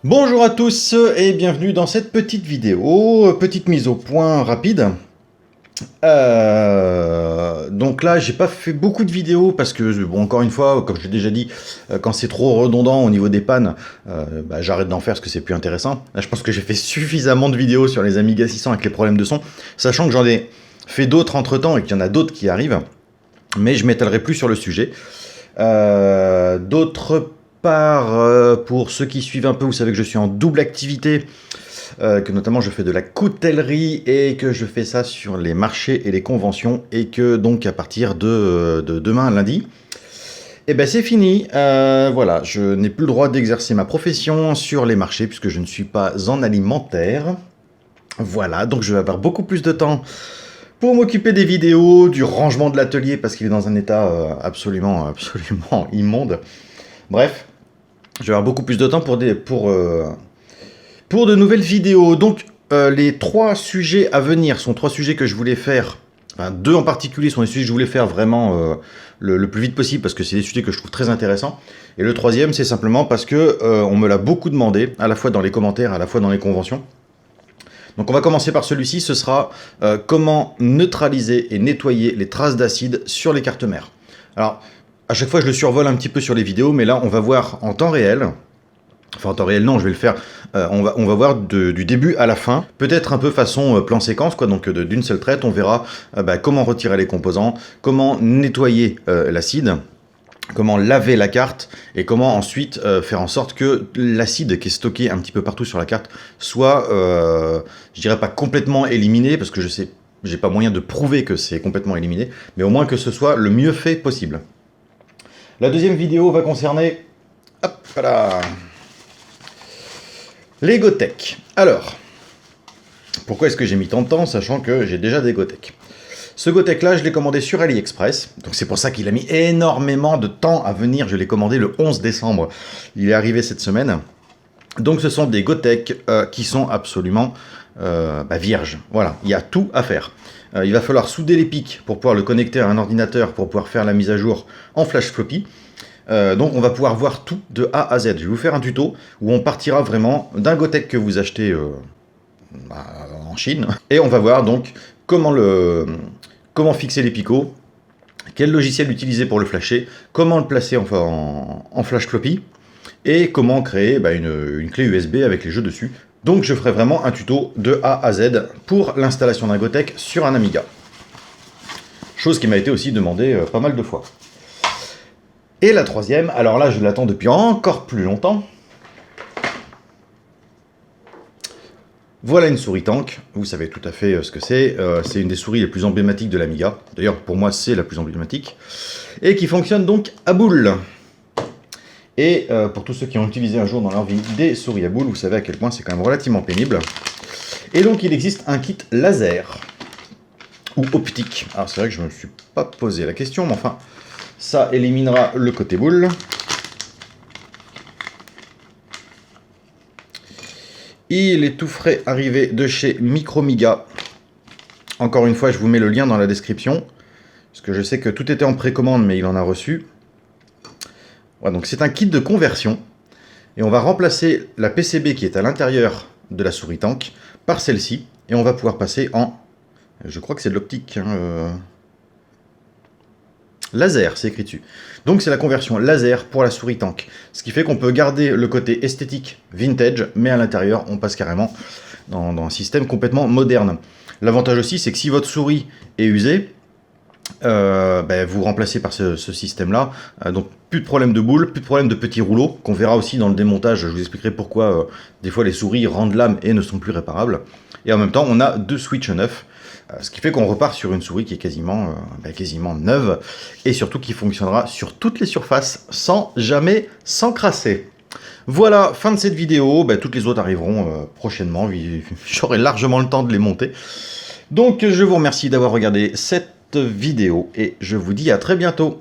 Bonjour à tous et bienvenue dans cette petite vidéo, petite mise au point rapide. Donc là, j'ai pas fait beaucoup de vidéos parce que, bon, encore une fois, comme je l'ai déjà dit, quand c'est trop redondant au niveau des pannes, j'arrête d'en faire parce que c'est plus intéressant. Là, je pense que j'ai fait suffisamment de vidéos sur les Amiga 600 avec les problèmes de son, sachant que j'en ai fait d'autres entre-temps et qu'il y en a d'autres qui arrivent, mais je m'étalerai plus sur le sujet. D'autre part, pour ceux qui suivent un peu, vous savez que je suis en double activité, que notamment je fais de la coutellerie et que je fais ça sur les marchés et les conventions, et que donc à partir de demain, lundi, et ben c'est fini. Voilà, je n'ai plus le droit d'exercer ma profession sur les marchés puisque je ne suis pas en alimentaire. Voilà, donc je vais avoir beaucoup plus de temps pour m'occuper des vidéos, du rangement de l'atelier parce qu'il est dans un état absolument immonde. Bref, je vais avoir beaucoup plus de temps pour de nouvelles vidéos. Donc les trois sujets à venir sont trois sujets que je voulais faire. Enfin, deux en particulier sont les sujets que je voulais faire vraiment le plus vite possible parce que c'est des sujets que je trouve très intéressants. Et le troisième, c'est simplement parce que on me l'a beaucoup demandé, à la fois dans les commentaires, à la fois dans les conventions. Donc on va commencer par celui-ci, ce sera comment neutraliser et nettoyer les traces d'acide sur les cartes mères. Alors, à chaque fois je le survole un petit peu sur les vidéos, mais là on va voir en temps réel. Enfin en temps réel non, je vais le faire, on va voir du début à la fin, peut-être un peu façon plan séquence, quoi. Donc d'une seule traite, on verra comment retirer les composants, comment nettoyer l'acide, comment laver la carte, et comment ensuite faire en sorte que l'acide qui est stocké un petit peu partout sur la carte soit, je dirais pas complètement éliminé, parce que je sais, j'ai pas moyen de prouver que c'est complètement éliminé, mais au moins que ce soit le mieux fait possible. La deuxième vidéo va concerner, hop là, les Gotek. Alors, pourquoi est-ce que j'ai mis tant de temps, sachant que j'ai déjà des Gotek? Ce Gotek là, je l'ai commandé sur AliExpress, donc c'est pour ça qu'il a mis énormément de temps à venir. Je l'ai commandé le 11 décembre, il est arrivé cette semaine. Donc ce sont des Gotek qui sont absolument vierges. Voilà, il y a tout à faire. Il va falloir souder les pics pour pouvoir le connecter à un ordinateur, pour pouvoir faire la mise à jour en flash floppy. Donc on va pouvoir voir tout de A à Z. Je vais vous faire un tuto où on partira vraiment d'un Gotek que vous achetez en Chine, et on va voir donc comment fixer les picots, quel logiciel utiliser pour le flasher, comment le placer en flash floppy, et comment créer une clé USB avec les jeux dessus. Donc je ferai vraiment un tuto de A à Z pour l'installation d'un Gotek sur un Amiga. Chose qui m'a été aussi demandée pas mal de fois. Et la troisième, alors là je l'attends depuis encore plus longtemps. Voilà une souris tank, vous savez tout à fait ce que c'est. C'est une des souris les plus emblématiques de l'Amiga. D'ailleurs pour moi c'est la plus emblématique. Et qui fonctionne donc à boule. Et pour tous ceux qui ont utilisé un jour dans leur vie des souris à boule, vous savez à quel point c'est quand même relativement pénible. Et donc il existe un kit laser ou optique. Alors c'est vrai que je ne me suis pas posé la question, mais enfin ça éliminera le côté boule. Il est tout frais arrivé de chez Micromiga. Encore une fois, je vous mets le lien dans la description, parce que je sais que tout était en précommande, mais il en a reçu. Voilà, donc c'est un kit de conversion, et on va remplacer la PCB qui est à l'intérieur de la souris tank par celle-ci, et on va pouvoir passer en, je crois que c'est de l'optique, laser, c'est écrit dessus. Donc c'est la conversion laser pour la souris tank. Ce qui fait qu'on peut garder le côté esthétique vintage, mais à l'intérieur, on passe carrément dans un système complètement moderne. L'avantage aussi, c'est que si votre souris est usée, vous remplacez par ce système-là. Donc plus de problème de boules, plus de problème de petits rouleaux, qu'on verra aussi dans le démontage. Je vous expliquerai pourquoi des fois les souris rendent l'âme et ne sont plus réparables. Et en même temps, on a deux switches neufs. Ce qui fait qu'on repart sur une souris qui est quasiment neuve, et surtout qui fonctionnera sur toutes les surfaces sans jamais s'encrasser. Voilà, fin de cette vidéo. Toutes les autres arriveront prochainement, j'aurai largement le temps de les monter. Donc je vous remercie d'avoir regardé cette vidéo, et je vous dis à très bientôt.